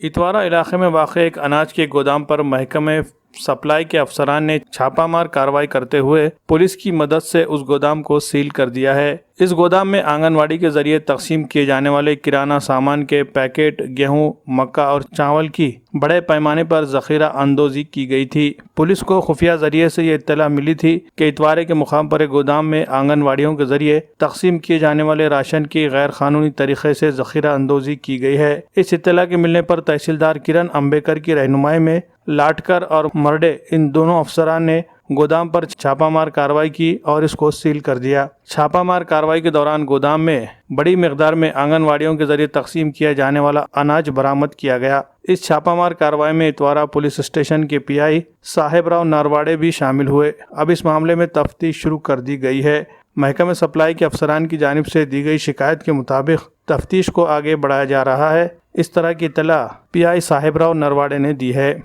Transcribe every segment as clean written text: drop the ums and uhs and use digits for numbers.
इतवारा इलाके में वाक़ एक अनाज के गोदाम पर महकमे सप्लाई के अफसरान ने छापामार कार्रवाई करते हुए पुलिस की मदद से उस गोदाम को सील कर दिया है। इस गोदाम में आंगनवाड़ी के जरिए तकसीम किए जाने वाले किराना सामान के पैकेट, गेहूं, मक्का और चावल की बड़े पैमाने पर जखीरा अंदोजी की गई थी। पुलिस को खुफिया जरिए से ये इत्तला मिली थी कि इतवारे के मुकाम पर एक गोदाम में आंगनवाड़ियों के जरिए तकसीम किए जाने वाले राशन की गैर कानूनी तरीके से जखीरा अंदोजी की गई है। इस इत्तला के मिलने पर तहसीलदार किरण अम्बेकर की रहनुमाई में लाटकर और मरडे इन दोनों अफसरान ने गोदाम पर छापामार कार्रवाई की और इसको सील कर दिया। छापामार कार्रवाई के दौरान गोदाम में बड़ी मिकदार में आंगनवाड़ियों के जरिए तकसीम किया जाने वाला अनाज बरामद किया गया। इस छापामार कार्रवाई में इतवारा पुलिस स्टेशन के पीआई साहेबराव नरवाड़े भी शामिल हुए। अब इस मामले में तफ्तीश शुरू कर दी गई है। महकमे सप्लाई के अफसरान की जानिब से दी गई शिकायत के मुताबिक तफ्तीश को आगे बढ़ाया जा रहा है। इस तरह की इत्तला पीआई साहेबराव नरवाड़े ने दी है।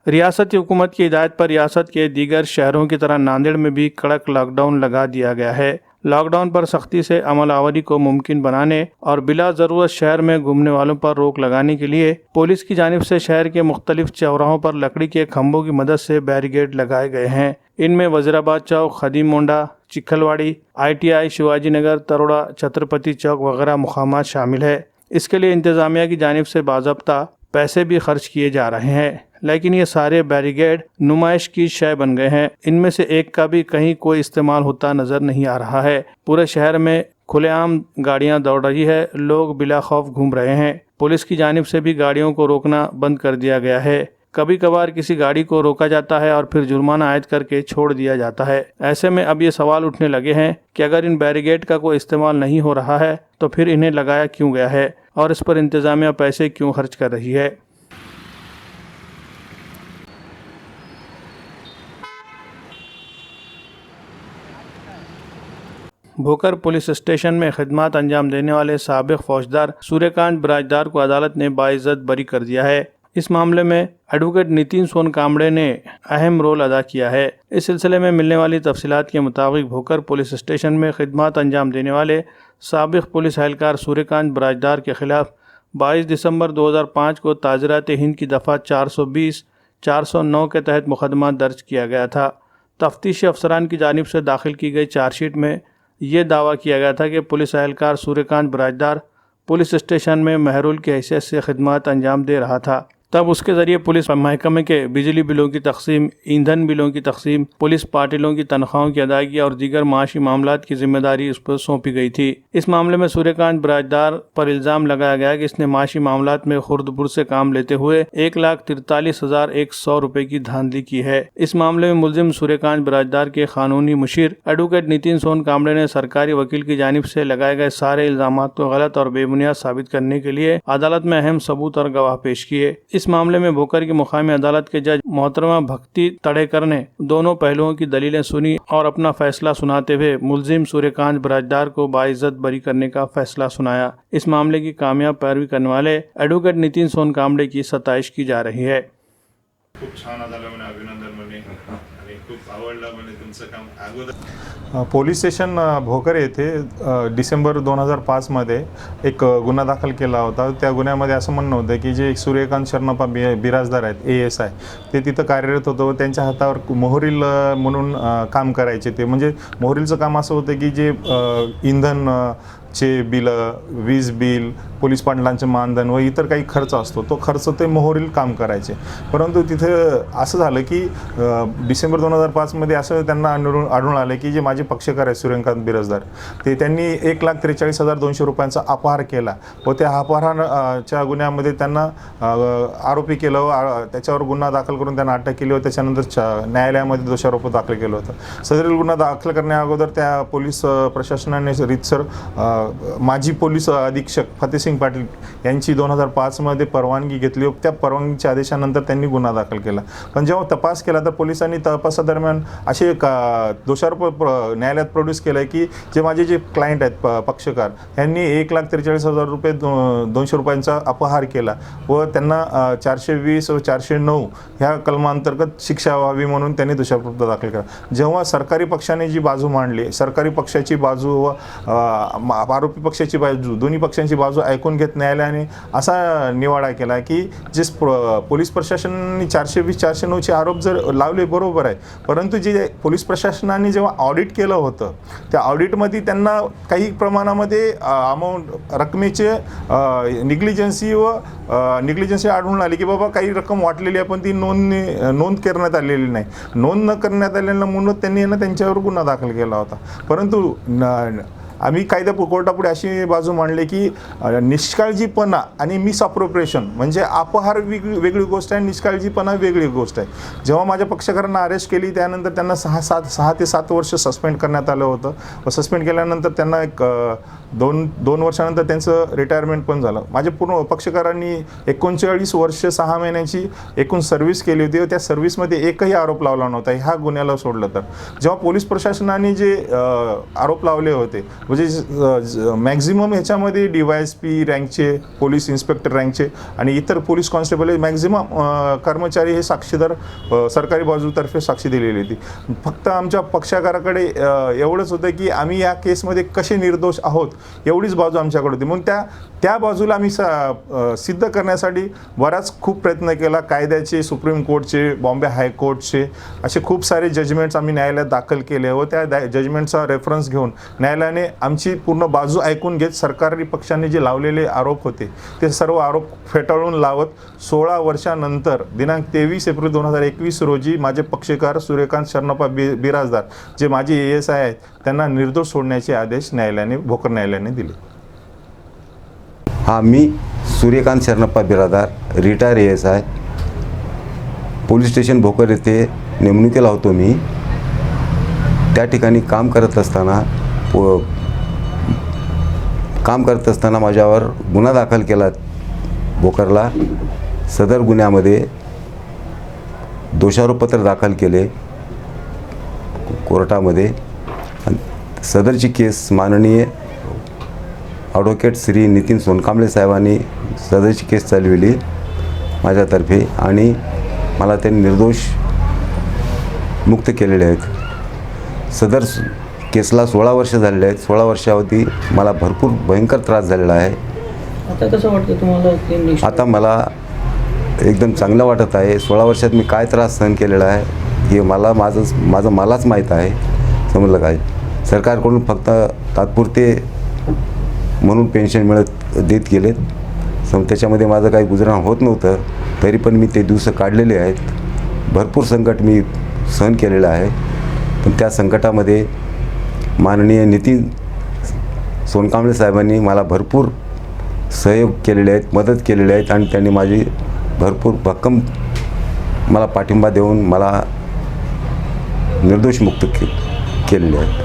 रियासती हुकूमत की हिदायत पर रियासत के दीगर शहरों की तरह नांदेड़ में भी कड़क लॉकडाउन लगा दिया गया है। लॉकडाउन पर सख्ती से अमल आवरी को मुमकिन बनाने और बिला ज़रूरत शहर में घूमने वालों पर रोक लगाने के लिए पुलिस की जानिब से शहर के मुख्तलिफ चौराहों पर लकड़ी के खंभों की मदद से बैरिकेड लगाए गए हैं। इनमें वजीराबाद चौक, खदीम मोंडा, चिखलवाड़ी, ITI, शिवाजी नगर, तरोड़ा, छत्रपति चौक वगैरह मुकामात शामिल है। इसके लिए इंतज़ामिया की जानिब से बाज़ाब्ता पैसे भी खर्च किए जा रहे हैं, लेकिन ये सारे बैरिकेड नुमाइश की शय बन गए हैं। इनमें से एक का भी कहीं कोई इस्तेमाल होता नजर नहीं आ रहा है। पूरे शहर में खुलेआम गाड़ियां दौड़ रही है, लोग बिला खौफ घूम रहे हैं। पुलिस की जानिब से भी गाड़ियों को रोकना बंद कर दिया गया है। कभी कभार किसी गाड़ी को रोका जाता है और फिर जुर्माना आयद करके छोड़ दिया जाता है। ऐसे में अब ये सवाल उठने लगे हैं कि अगर इन बैरिकेड का कोई इस्तेमाल नहीं हो रहा है तो फिर इन्हें लगाया क्यों गया है और इस पर इंतजामिया पैसे क्यों खर्च कर रही है। भोकर पुलिस स्टेशन में खिदमत अंजाम देने वाले साबिक फौजदार सूर्यकांत बराजदार को अदालत ने बाइज्जत बरी कर दिया है। इस मामले में एडवोकेट नितिन सोन कामड़े ने अहम रोल अदा किया है। इस सिलसिले में मिलने वाली तफसीलात के मुताबिक भोकर पुलिस स्टेशन में खिदमत अंजाम देने वाले साबिक पुलिस एहलकार सूर्यकांत बराजदार के खिलाफ 22 दिसंबर 2005 को ताज़रात हिंद की दफ़ा 420, 409 के तहत मुकदमा दर्ज किया गया था। तफ्तीशी अफसरान की जानिब से दाखिल की गई चार्जशीट में ये दावा किया गया था कि पुलिस एहलकार सूर्यकांत बराजदार पुलिस स्टेशन में महरूल की हैसियत से खिदमत अंजाम दे रहा था। तब उसके ज़रिए पुलिस महकमे के बिजली बिलों की तकसीम, ईंधन बिलों की तकसीम, पुलिस पाटिलों की तनख्वाहों की अदायगी और दीगर माशी मामलात की जिम्मेदारी उस पर सौंपी गई थी। इस मामले में सूर्यकांत बराजदार पर इल्ज़ाम लगाया गया कि इसने माशी मामलात में खुर्दबुर से काम लेते हुए 1,43,100 रुपये की धांधली की है। इस मामले में मुलजिम सूर्यकांत बराजदार के कानूनी मुशीर एडवोकेट नितिन सोन कामड़े ने सरकारी वकील की जानिब से लगाए गए सारे इल्ज़ामात को गलत और बेबुनियाद साबित करने के लिए अदालत में अहम सबूत और गवाह पेश किए। इस मामले में भोकर की मुकामी अदालत के जज मोहतरमा भक्ति तड़ेकर ने दोनों पहलुओं की दलीलें सुनी और अपना फैसला सुनाते हुए मुलजिम सूर्यकांत बराजदार को बाइज्जत बरी करने का फैसला सुनाया। इस मामले की कामयाब पैरवी करने वाले एडवोकेट नितिन सोन कामड़े की सताइश की जा रही है। खूप छान झालं म्हणे, अभिनंदन म्हणे आणि खूप आवडलं म्हणे तुमचं काम. अगोदर पोलीस स्टेशन भोकर येथे डिसेंबर 2005 मध्ये एक गुन्हा दाखल केला होता. त्या गुन्ह्यामध्ये असं म्हणणं होतं की जे इंधन शरणप्पा बिराजदार आहेत ASI ते तिथं कार्यरत होतं व त्यांच्या हातावर मोहरील म्हणून काम करायचे. ते म्हणजे मोहरीलचं काम असं होतं की जे इंधन चे बिल, वीज बिल, पोलीस पाटलांचे मानधन व इतर काही खर्च असतो तो खर्च ते मोहरील काम करायचे. परंतु तिथे असं झालं की डिसेंबर 2005 मध्ये असं त्यांना आढळून आलं की जे माझे पक्षकार आहेत सूर्यकांत बिराजदार ते त्यांनी 1,43,200 रुपयांचा अपहार केला व त्या अपहाराच्या गुन्ह्यामध्ये त्यांना आरोपी केलं व त्याच्यावर गुन्हा दाखल करून त्यांना अटक केली व त्याच्यानंतर न्यायालयामध्ये दोषारोप दाखल केलं होतं. सदरील गुन्हा दाखल करण्या अगोदर त्या पोलीस प्रशासनाने रीतसर माजी पोलीस अधीक्षक फतेहसिंग पाटील यांची 2005मध्ये परवानगी घेतली. त्या परवानगीच्या आदेशानंतर त्यांनी गुन्हा दाखल केला. पण जेव्हा तपास केला तर पोलिसांनी तपासादरम्यान असे दोषारोप न्यायालयात प्रोड्यूस केलं आहे की जे माझे जे क्लायंट आहेत पक्षकार यांनी 1,43,000 रुपये 200 रुपयांचा अपहार केला व त्यांना 420 व 409 ह्या कलमांतर्गत शिक्षा व्हावी म्हणून त्यांनी दोषारोप दाखल केला. जेव्हा सरकारी पक्षाने जी बाजू मांडली, सरकारी पक्षाची बाजू व आरोपी पक्षाची बाजू, दोन्ही पक्षांची बाजू ऐकून घेत न्यायालयाने असा निवाडा केला की जे पोलीस प्रशासनाने 420-409चे आरोप जर लावले बरोबर आहे, परंतु जे पोलीस प्रशासनाने जेव्हा ऑडिट केलं होतं त्या ऑडिटमध्ये त्यांना काही प्रमाणामध्ये अमाऊंट रकमेचे निग्लिजन्सी आढळून आली की बाबा काही रक्कम वाटलेली आहे पण ती नोंद करण्यात आलेली नाही. नोंद न करण्यात आलेल्यामुळे त्यांनी त्यांच्यावर गुन्हा दाखल केला होता. परंतु आम्ही कोर्टापुढे अशी बाजू मांडली की निष्काळजीपणा आणि मिसअप्रोप्रिएशन म्हणजे अपहार वेगळी गोष्ट आहे, निष्काळजीपणा वेगळी गोष्ट आहे. जेव्हा माझ्या पक्षकारांना अरेस्ट केली त्यानंतर त्यांना 6 ते 7 वर्ष सस्पेंड करण्यात आलं होतं व सस्पेंड केल्यानंतर त्यांना एक 2 वर्षानंतर त्यांचं रिटायरमेंट पण झालं. माझ्या पूर्ण पक्षकारांनी 39 वर्ष 6 महिन्याची एकूण सर्व्हिस केली होती व त्या सर्व्हिसमध्ये एकही आरोप लावला नव्हता ह्या गुन्ह्याला सोडलं तर. जेव्हा पोलीस प्रशासनाने जे आरोप लावले होते म्हणजे मॅक्झिमम ह्याच्यामध्ये DYSP रँकचे, पोलीस इन्स्पेक्टर रँकचे आणि इतर पोलीस कॉन्स्टेबल हे मॅक्झिमम कर्मचारी हे साक्षीदार सरकारी बाजूतर्फे साक्षी दिलेली होती. फक्त आमच्या पक्षकाराकडे एवढंच होतं की आम्ही या केसमध्ये कसे निर्दोष आहोत एवढीच बाजू आमच्याकडे होती. मग त्या बाजूला आम्ही सिद्ध करण्यासाठी खूप प्रयत्न केला. कायद्याचे, सुप्रीम कोर्टचे, बॉम्बे हायकोर्टचे असे खूप सारे जजमेंट्स आम्ही न्यायालयात दाखल केले व त्या जजमेंटचा रेफरन्स घेऊन न्यायालयाने आमची पूर्ण बाजू ऐकून घेत सरकारी पक्षाने जे लावलेले आरोप होते ते सर्व आरोप फेटाळून लावत 16 वर्षानंतर दिनांक 23 एप्रिल 2021 रोजी माझे पक्षकार सूर्यकांत शरणप्पा बिराजदार जे माजी ASI आहेत त्यांना निर्दोष सोडण्याचे आदेश भोकर न्यायालयाने दिले. मी Suryakant Sharanappa Birajdar retire ASI police station Bhokar येथे नेमणुकीला होतो. मी त्या ठिकाणी काम करत असताना माझ्यावर गुन्हा दाखल केला भोकरला. सदर गुन्ह्यामध्ये दोषारोपपत्र दाखल केले कोर्टामध्ये. सदरची केस माननीय ॲडव्होकेट श्री नितीन सोनकांबळे साहेबांनी सदरची केस चालविली माझ्यातर्फे आणि मला त्यांनी निर्दोष मुक्त केलेले आहेत. सदर केसला 16 वर्ष झालेले आहेत. 16 वर्षावधी मला भरपूर भयंकर त्रास झालेला आहे. आता कसं वाटतं तुम्हाला? आता मला एकदम चांगलं वाटत आहे. 16 वर्षात मी काय त्रास सहन केलेला आहे हे मलाच माहीत आहे. समजलं काय? सरकारकडून फक्त तात्पुरते म्हणून पेन्शन देत गेलेत. त्याच्यामध्ये माझं काही गुजराण होत नव्हतं तरी पण मी ते दिवस काढलेले आहेत. भरपूर संकट मी सहन केलेलं आहे. पण त्या संकटामध्ये माननीय नितीन सोनकांबळे साहेबांनी मला भरपूर सहयोग केलेले आहेत, मदत केलेली आहेत आणि त्यांनी माझी भरपूर भक्कम मला पाठिंबा देऊन मला निर्दोष मुक्त केलेले आहेत.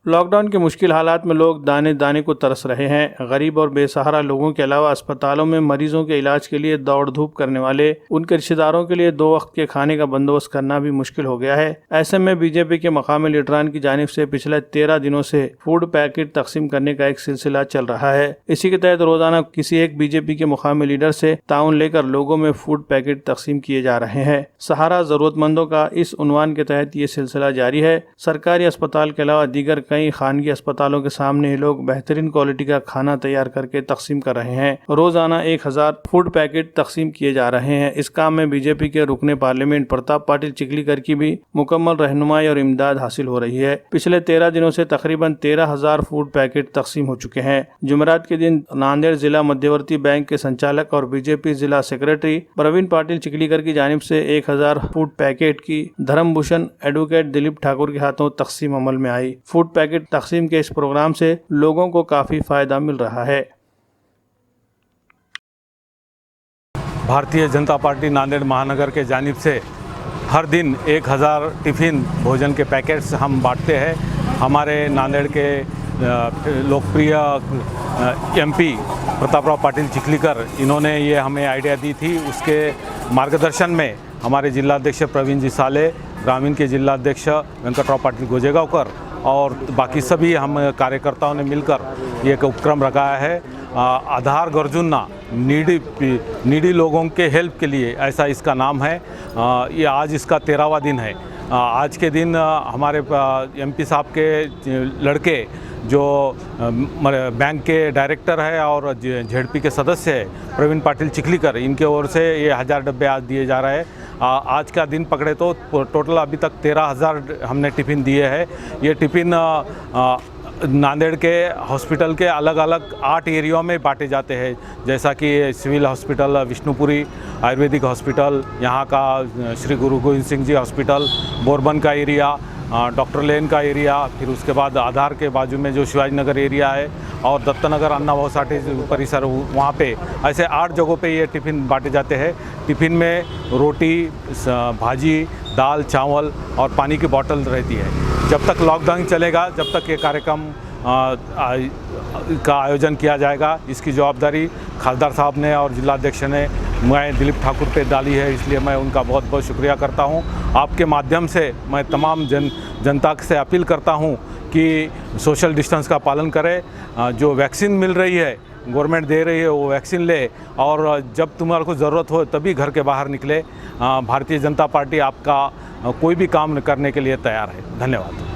लॉकडाउन के मुश्किल हालात में लोग दाने दाने को तरस रहे हैं। गरीब और बेसहारा लोगों के अलावा अस्पतालों में मरीजों के इलाज के लिए दौड़ धूप करने वाले उनके रिश्तेदारों के लिए 2 वक्त के खाने का बंदोबस्त करना भी मुश्किल हो गया है। ऐसे में बीजेपी के मकामी लीडरान की जानिब से पिछले 13 दिनों से फूड पैकेट तकसीम करने का एक सिलसिला चल रहा है। इसी के तहत रोजाना किसी एक बीजेपी के मकामी लीडर से ताउन लेकर लोगों में फूड पैकेट तकसीम किए जा रहे हैं। सहारा जरूरतमंदों का इस उन्वान के तहत ये सिलसिला जारी है। सरकारी अस्पताल के अलावा दीगर कई खानगी अस्पतालों के सामने ही लोग बेहतरीन क्वालिटी का खाना तैयार करके तकसीम कर रहे हैं। रोजाना 1000 फूड पैकेट तकसीम किए जा रहे हैं। इस काम में बीजेपी के रुकने पार्लियामेंट प्रताप पाटिल चिखलीकर की भी मुकम्मल रहनुमाई और इमदाद हासिल हो रही है। पिछले 13 दिनों से तकरीबन 13,000 फूड पैकेट तकसीम हो चुके हैं। जुमेरात के दिन नांदेड़ जिला मध्यवर्ती बैंक के संचालक और बीजेपी जिला सेक्रेटरी प्रवीण पाटिल चिखलीकर की जानिब से 1000 फूड पैकेट की धर्मभूषण एडवोकेट दिलीप ठाकुर के हाथों तकसीम अमल में आई। फूड पैकेट तकसीम के इस प्रोग्राम से लोगों को काफी फायदा मिल रहा है। भारतीय जनता पार्टी नांदेड़ महानगर के जानिब से हर दिन 1000 टिफ़िन भोजन के पैकेट्स हम बांटते हैं। हमारे नांदेड़ के लोकप्रिय एमपी प्रतापराव पाटिल चिखलीकर, इन्होंने ये हमें आइडिया दी थी। उसके मार्गदर्शन में हमारे जिलाध्यक्ष प्रवीण जी साले, ग्रामीण के जिलाध्यक्ष वेंकटराव पाटिल गोजेगांवकर और बाकी सभी हम कार्यकर्ताओं ने मिलकर ये एक उपक्रम रखाया है। आधार गरजूंना, नीडी लोगों के हेल्प के लिए, ऐसा इसका नाम है। ये आज इसका 13वां दिन है। आज के दिन हमारे एमपी साहब के लड़के जो बैंक के डायरेक्टर है और जेडपी के सदस्य है प्रवीण पाटिल चिखलीकर, इनके ओर से ये 1000 डब्बे आज दिए जा रहे हैं। आज का दिन पकड़े तो टोटल अभी तक 13,000 हमने टिफ़िन दिए हैं। ये टिफ़िन नांदेड़ के हॉस्पिटल के अलग अलग 8 एरिया में बांटे जाते हैं, जैसा कि सिविल हॉस्पिटल विष्णुपुरी, आयुर्वेदिक हॉस्पिटल, यहाँ का श्री गुरु गोविंद सिंह जी हॉस्पिटल, बोरबन का एरिया, डॉक्टर लेन का एरिया, फिर उसके बाद आधार के बाजू में जो शिवाजी नगर एरिया है और दत्तनगर अन्ना भाऊ साठे परिसर, वहाँ पे ऐसे 8 जगहों पे ये टिफ़िन बांटे जाते हैं। टिफ़िन में रोटी, भाजी, दाल, चावल और पानी की बोतल रहती है। जब तक लॉकडाउन चलेगा, जब तक ये कार्यक्रम का आयोजन किया जाएगा, इसकी जवाबदारी खासदार साहब ने और जिलाध्यक्ष ने, मैं दिलीप ठाकुर पे डाली है, इसलिए मैं उनका बहुत बहुत शुक्रिया करता हूं। आपके माध्यम से मैं तमाम जनता से अपील करता हूं कि सोशल डिस्टेंस का पालन करें। जो वैक्सीन मिल रही है, गवर्नमेंट दे रही है, वो वैक्सीन ले और जब तुम्हारे को ज़रूरत हो तभी घर के बाहर निकले। भारतीय जनता पार्टी आपका कोई भी काम करने के लिए तैयार है। धन्यवाद।